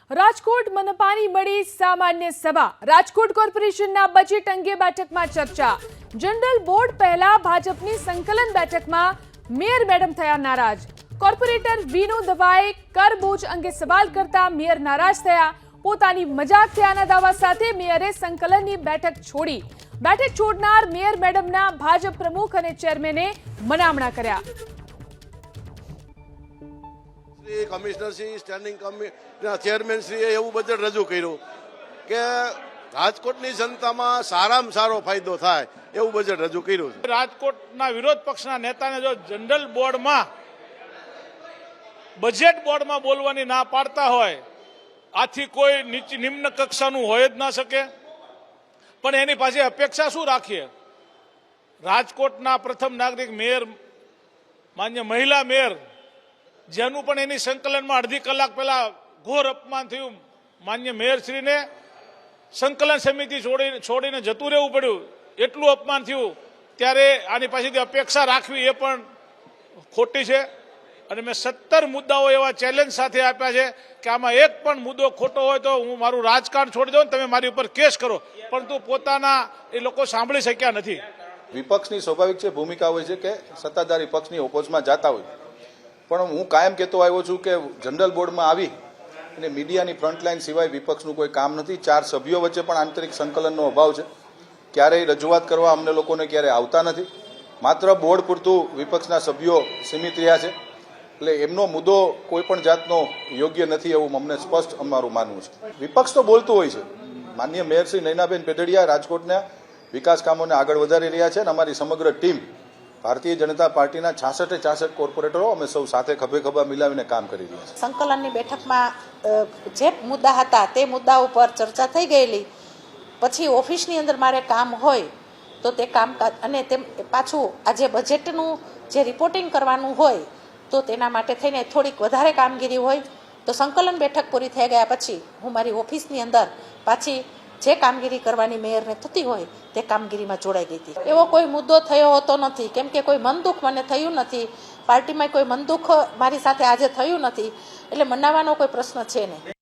રાજકોટ મનપાની મળી સામાન્ય સભા। રાજકોટ કોર્પોરેશનના બજેટ અંગે બેઠકમાં ચર્ચા। જનરલ બોર્ડ પહેલા ભાજપની સંકલન બેઠકમાં મેયર મેડમ થયા નારાજ। કોર્પોરેટર વિનુ દવાએ કર બોજ અંગે સવાલ કરતા મેયર નારાજ થયા। પોતાની મજાક થયાના દાવા સાથે મેયરે સંકલનની બેઠક છોડી। બેઠક છોડનાર મેયર મેડમના ભાજપ પ્રમુખ અને ચેરમેને મનામણા કર્યા। કમિશનર શ્રી સ્ટેન્ડિંગ ચેરમેન શ્રીએ એવું બજેટ રજૂ કર્યું કે રાજકોટની જનતામાં સારામાં સારો ફાયદો થાય એવું બજેટ રજૂ કર્યું છે। રાજકોટના વિરોધ પક્ષના નેતાને જો જનરલ બોર્ડમાં બજેટ બોર્ડમાં બોલવાની ના પાડતા હોય, આથી કોઈ નિમ્ન કક્ષાનું હોય જ ના શકે, પણ એની પાસે અપેક્ષા શું રાખીએ? રાજકોટના પ્રથમ નાગરિક મેયર, માન્ય મહિલા મેયર, જેનું પણ એની સંકલનમાં અડધી કલાક પહેલા ઘોર અપમાન થયું, માન્ય મેયરશ્રીને સંકલન સમિતિ છોડીને જતું રહેવું પડ્યું, એટલું અપમાન થયું, ત્યારે આની પાસેથી અપેક્ષા રાખવી એ પણ ખોટી છે। અને મેં 17 મુદ્દાઓ એવા ચેલેન્જ સાથે આપ્યા છે કે આમાં એક પણ મુદ્દો ખોટો હોય તો હું મારું રાજકારણ છોડી દઉં, તમે મારી ઉપર કેસ કરો, પરંતુ પોતાના એ લોકો સાંભળી શક્યા નથી। વિપક્ષની સ્વાભાવિક છે ભૂમિકા હોય છે કે સત્તાધારી પક્ષની ઓપોઝમાં જતા હોય, પણ હું કાયમ કહેતો આવ્યો છું કે જનરલ બોર્ડમાં આવી અને મીડિયાની ફ્રન્ટલાઇન સિવાય વિપક્ષનું કોઈ કામ નથી। 4 સભ્યો વચ્ચે પણ આંતરિક સંકલનનો અભાવ છે। ક્યારેય રજૂઆત કરવા અમને લોકોને ક્યારેય આવતા નથી, માત્ર બોર્ડ પૂરતું વિપક્ષના સભ્યો સીમિત રહ્યા છે, એટલે એમનો મુદ્દો કોઈ પણ જાતનો યોગ્ય નથી એવું અમને સ્પષ્ટ અમારું માનવું છે। વિપક્ષ તો બોલતું હોય છે। માનનીય મેયર શ્રી નયનાબેન પેટડિયા રાજકોટના વિકાસ કામોને આગળ વધારી રહ્યા છે અને અમારી સમગ્ર ટીમ ભારતીય જનતા પાર્ટીના 66 કોર્પોરેટરો અમે સૌ સાથે ખભે ખભા મિલાવીને કામ કરી રહ્યા છીએ। સંકલનની બેઠકમાં જે મુદ્દા હતા તે મુદ્દા ઉપર ચર્ચા થઈ ગયેલી, પછી ઓફિસની અંદર મારે કામ હોય તો તે કામકાજ અને તે પાછું આજે બજેટનું જે રિપોર્ટિંગ કરવાનું હોય તો તેના માટે થઈને થોડીક વધારે કામગીરી હોય તો સંકલન બેઠક પૂરી થઈ ગયા પછી હું મારી ઓફિસની અંદર પાછી જે કામગીરી કરવાની મેયરને થતી હોય તે કામગીરીમાં જોડાઈ ગઈ હતી। એવો કોઈ મુદ્દો થયો હોતો નથી, કેમ કે કોઈ મનદુખ મને થયું નથી, પાર્ટીમાં કોઈ મનદુખ મારી સાથે આજે થયું નથી, એટલે મનાવવાનો કોઈ પ્રશ્ન છે નહીં।